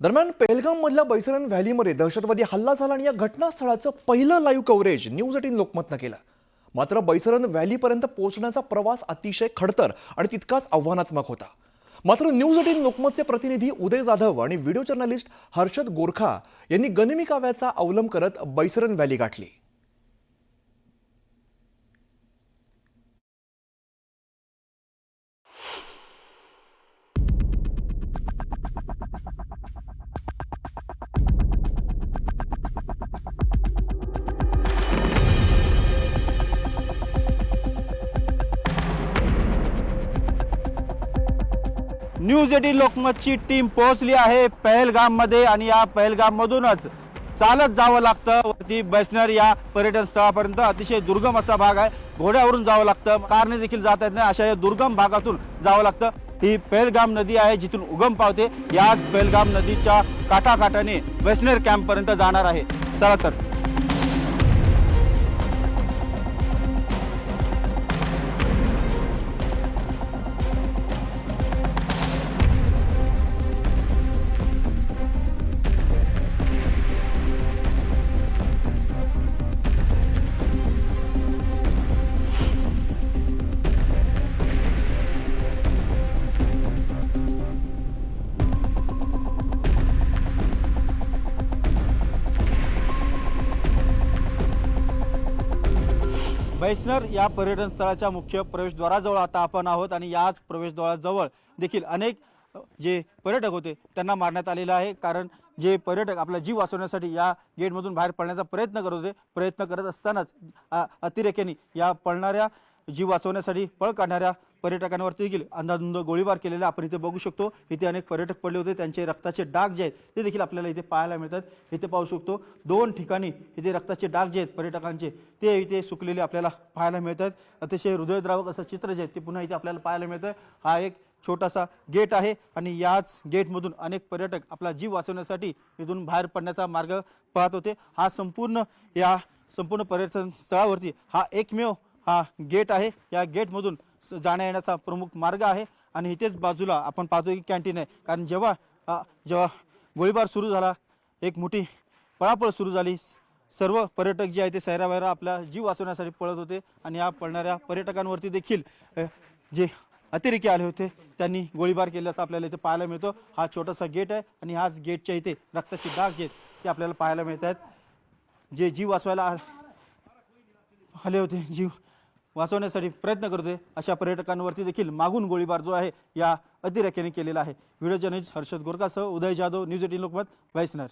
दरम्यान पहलगाममधल्या बैसरन व्हॅलीमध्ये दहशतवादी हल्ला झाला आणि या घटनास्थळाचं पहिलं लाईव्ह कव्हरेज न्यूज 18 लोकमतनं केलं। मात्र बैसरन व्हॅलीपर्यंत पोहोचण्याचा प्रवास अतिशय खडतर आणि तितकाच आव्हानात्मक होता। मात्र न्यूज 18 लोकमतचे प्रतिनिधी उदय जाधव आणि व्हिडिओ जर्नलिस्ट हर्षद गोरखा यांनी गनिमी काव्याचा अवलंब करत बैसरन व्हॅली गाठली। न्यूज 18 लोकमतची टीम पोहोचली आहे पहलगाम मध्ये आणि या पहलगाम मधूनच चालत जावं लागतं वरती बैसनर या पर्यटन स्थळापर्यंत। अतिशय दुर्गम असा भाग आहे, घोड्यावरून जावं लागतं, कारने देखील जाता येत नाही, अशा या दुर्गम भागातून जावं लागतं। ही पहलगाम नदी आहे जिथून उगम पावते। याच पहलगाम नदीच्या काठाकाठाने बैसनर कॅम्प पर्यंत जाणार आहे। चला तर बैसनर या पर्यटन स्थळाच्या मुख्य प्रवेशद्वाराजवळ आता आपण आहोत आणि याच प्रवेशद्वाराजवळ देखील अनेक जे पर्यटक होते त्यांना मारण्यात आलेलं आहे। कारण जे पर्यटक आपला जीव वाचवण्यासाठी या गेटमधून बाहेर पडण्याचा प्रयत्न करत होते, प्रयत्न करत असतानाच अतिरेक्यांनी या पळणाऱ्या जीव वाचवण्यासाठी पळ काढणाऱ्या पर्यटकांवरती देखील अंधाधुंद गोळीबार केलेला आपण इथे बघू शकतो। इथे अनेक पर्यटक पडले होते, त्यांचे रक्ताचे डाग जे आहेत ते देखील आपल्याला इथे पाहायला मिळतात। इथे पाहू शकतो दोन ठिकाणी इथे रक्ताचे डाग जे आहेत पर्यटकांचे ते इथे सुकलेले आपल्याला पाहायला मिळतात। अतिशय हृदयद्रावक असं चित्र जे आहे ते पुन्हा इथे आपल्याला पाहायला मिळतं। हा एक छोटासा गेट आहे आणि याच गेटमधून अनेक पर्यटक आपला जीव वाचवण्यासाठी इथून बाहेर पडण्याचा मार्ग पाहत होते। हा संपूर्ण पर्यटन स्थळावरती हा एकमेव हा गेट आहे। या गेटमधून जाण्या येण्याचा प्रमुख मार्ग आहे आणि इथेच बाजूला आपण पाहतो की कॅन्टीन आहे। कारण जेव्हा गोळीबार सुरू झाला, एक मोठी पळापळ सुरू झाली, सर्व पर्यटक जे आहे ते सैरावैरा आपला जीव वाचवण्यासाठी पळत होते आणि या पळणाऱ्या पर्यटकांवरती देखील जे अतिरेकी आले होते त्यांनी गोळीबार केल्याचं आपल्याला इथे पाहायला मिळतो। हा छोटासा गेट आहे आणि हाच गेटच्या इथे रक्ताचे डाग जे आहेत ते आपल्याला पाहायला मिळत आहेत। जे जीव वाचवायला आले होते, जीव वाचवण्यासाठी प्रयत्न करतोय अशा पर्यटकांवरती देखील मागून गोळीबार जो आहे या अतिरेक्याने केलेला आहे। व्हिडिओ जर्नलिस्ट हर्षद गोरखासह उदय जाधव, न्यूज 18 लोकमत, बैसनर।